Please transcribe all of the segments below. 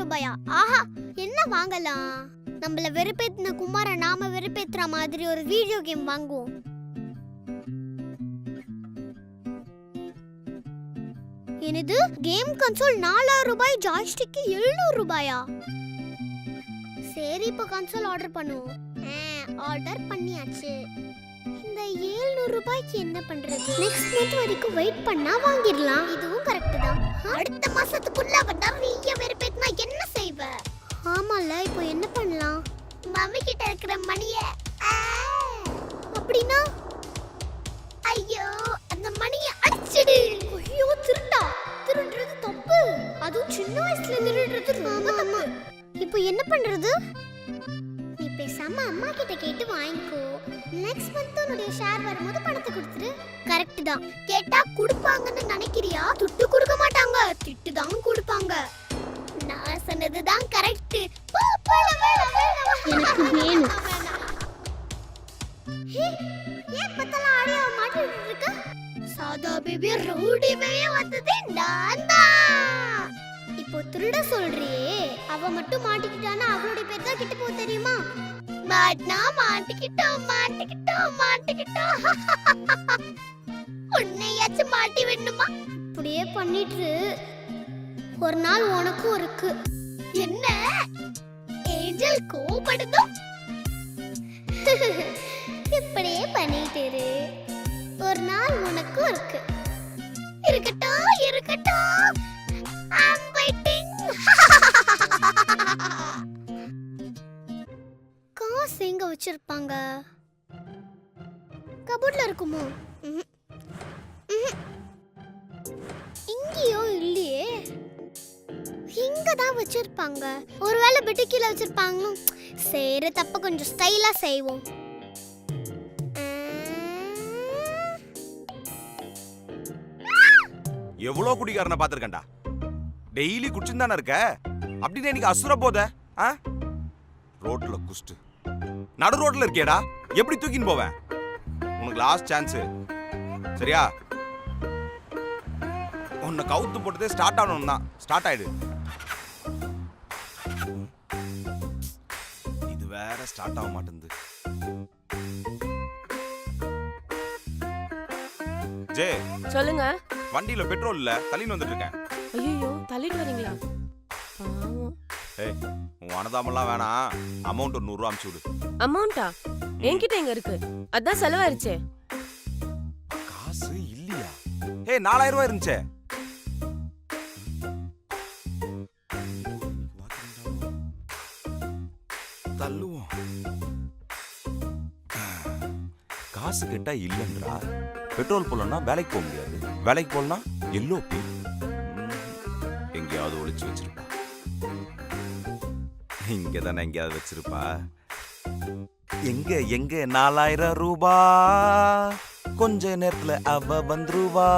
ரூபாயா? ஆஹா, என்ன வாங்கலாம்? நம்மள வெறுப்பேத்தின குமார நாம வெறுப்பேத்துற மாதிரி ஒரு வீடியோ கேம் வாங்குவோம். என்னது, கேம் கன்சோல் 4000 ரூபாய், ஜாய்ஸ்டிக் 700 ரூபாயா? சரி, இப்போ கன்சோல் ஆர்டர் பண்ணுவோம். ஆர்டர் பண்ணியாச்சு. இந்த 700 ரூபாய்க்கு என்ன பண்றது? நெக்ஸ்ட் மந்த் வரைக்கும் வெயிட் பண்ணா வாங்கிடலாம். இதுவும் கரெக்ட் தான். அடுத்த மாசத்துக்குள்ள நிறைய வெறுப்பேத்தினா என்ன செய்வ? ஆமால, இப்போ என்ன பண்ணலாம்? மம்மி கிட்ட இருக்கிற மணிய அப்படின்னா, ஐயோ அந்த மணிய அடிச்சிடு. ஐயோ திருடா, திருடுறது தப்பு. அதுவும் சின்ன வயசுல திருடுறது ரொம்ப தப்பு. இப்போ என்ன பண்றது? நீ பேசாம அம்மா கிட்ட கேட்டு வாங்கிக்கோ. நெக்ஸ்ட் மந்த் உன்னுடைய ஷேர் வரும்போது பணத்தை கொடுத்துரு. கரெக்ட் தான். கேட்டா கொடுப்பாங்கன்னு நினைக்கிறியா? துட்டு கொடுக்க மாட்டாங்க, திட்டு தான் கொடுப்பாங்க. நான் சொன்னதுதான் கரெக்ட். எனக்கு வேணும். ஏன் பத்தல ஆடியோ மாட்டிட்டு இருக்க? சாதா பேபி ரவுடிவே வந்ததே நான் தான். இப்போ திருட சொல்றியே, அவ மட்டும் மாட்டிக்கிட்டானா அவளுடைய பேர் தான் கிட்ட போ தெரியுமா? மாட்டினா மாட்டிக்கிட்டோம் மாட்டிக்கிட்டோம் மாட்டிக்கிட்டோம். உன்னையாச்சும் மாட்டி வேணுமா? இப்படியே பண்ணிட்டு ஒரு நாள் உனக்கும் இருக்கு. என்ன ஏஞ்சல் கோபப்படுதோ? இப்படியே பண்ணிட்டு இரு, ஒரு நாள் உனக்கும் இருக்கு. இருக்கட்டும் இருக்கட்டும். I'm waiting. காசு எங்க வச்சிருப்பாங்க? கபோர்ட்ல இருக்குமோ? இங்கேயோ இல்லையே. இங்க தான் வச்சிருப்பாங்க. ஒருவேளை பெட்டு கீழே வச்சிருப்பாங்க. சரி, தப்ப கொஞ்சம் ஸ்டைலா செய்வோம். எவ்வளோ குடிக்காரனை பார்த்துருக்கேன்டா. டெய்லி குடிச்சுன்னு இருக்க. அப்படின்னு எனக்கு அசுர போத. ரோட்ல குஸ்ட் நடு ரோட்ல இருக்கேடா, எப்படி தூக்கின்னு போவேன்? உனக்கு லாஸ்ட் சான்ஸ், சரியா? உன்னை கவுத்து போட்டதே ஸ்டார்ட் ஆகணும் தான். ஸ்டார்ட் ஆயிடு. இது வேற ஸ்டார்ட் ஆக மாட்டேங்குது. ஜே, சொல்லுங்க. வண்டியில பெட்ரோல் இல்ல, தள்ளின்னு வந்துட்டு இருக்கேன். ஐயோ, தள்ளிட்டு வரீங்களா? பாவம். ஏய், உன் அனதாமெல்லாம் வேணாம். அமௌண்ட் 100 ரூபா அனுப்பிச்சு விடு. அமௌண்டா? என்கிட்ட எங்க இருக்கு? அதான் செலவாயிருச்சே. காசு இல்லையா? ஏய், 4000 ரூபாய் இருந்துச்சே. தள்ளுவோம். காசு கேட்டா இல்லன்றா. பெட்ரோல் போடலன்னா வேலைக்கு போக முடியாது. வேலைக்கு போடலன்னா எல்லோ பே. எங்கேயாவது ஒளிச்சு வச்சிருப்பா. இங்க தானே எங்கேயாவது வச்சிருப்பா. எங்க எங்க 4000 ரூபாய் கொஞ்ச நேரத்துல அவ வந்துருவா.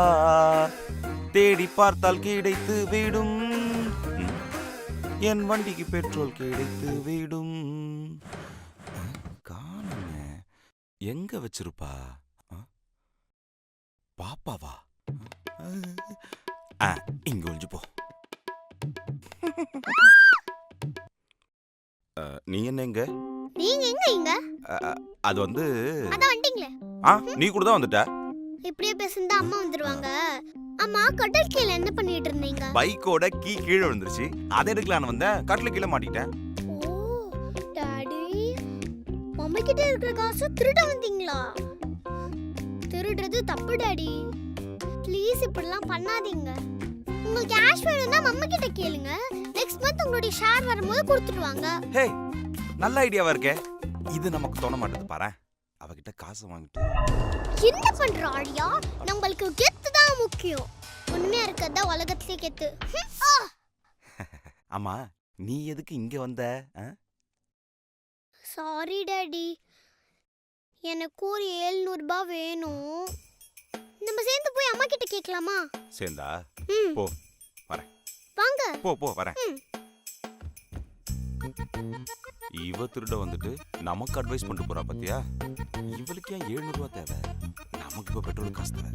தேடி பார்த்தால் கிடைத்து விடும். என் வண்டிக்கு பெட்ரோல் கிடைத்து விடும். காணுங்க, எங்க வச்சிருப்பா? பாப்பாவா? இங்க ஒளிஞ்சு போ. நீ என்ன எங்க? நீங்க எங்க இங்க? அது வந்து அத வந்துட்டீங்களே. நீ கூட தான் வந்துட்ட. இப்படியே பேசுனா அம்மா வந்துருவாங்க. அம்மா, கடல் கீழ என்ன பண்ணிட்டு இருந்தீங்க? பைக்கோட கீ கீழே விழுந்துருச்சு. அதை எடுக்கலான்னு வந்தேன். கட்டில கீழே மாட்டிட்டேன். ஓ டாடி, மம்மி கிட்ட இருக்கிற காசு திருட வந்தீங்களா? திருடுறது தப்பு டாடி. ப்ளீஸ் இப்படிலாம் பண்ணாதீங்க. உங்களுக்கு கேஷ் வேணும்னா மம்மி கிட்ட கேளுங்க. நெக்ஸ்ட் மந்த் உங்களுடைய ஷேர் வரும்போது கொடுத்துடுவாங்க. ஹே, நல்ல ஐடியாவா இருக்கே. இது நமக்கு தோண மாட்டேது பாரு. அவகிட்ட காசு வாங்கிட்டு என்ன பண்ற ஆடியா? நம்மளுக்கு கெத்து தான் முக்கியம். உண்மையா இருக்கதா உலகத்திலே கெத்து. ஆமா, நீ எதுக்கு இங்க வந்த? சாரி டாடி, எனக்கு ஒரு 700 ரூபாய் வேணும். நம்ம சேர்ந்து போய் அம்மா கிட்ட கேட்கலாமா? சேர்ந்தா? போ, வரேன். வாங்க. போ வரேன். இவ திருட வந்துட்டு நமக்கு அட்வைஸ் பண்ணிட்டு போறா பாத்தியா? இவளுக்கு ஏன் 700 ரூபாய் தேவை? நமக்கு இப்ப பெட்ரோல் காசு தேவை.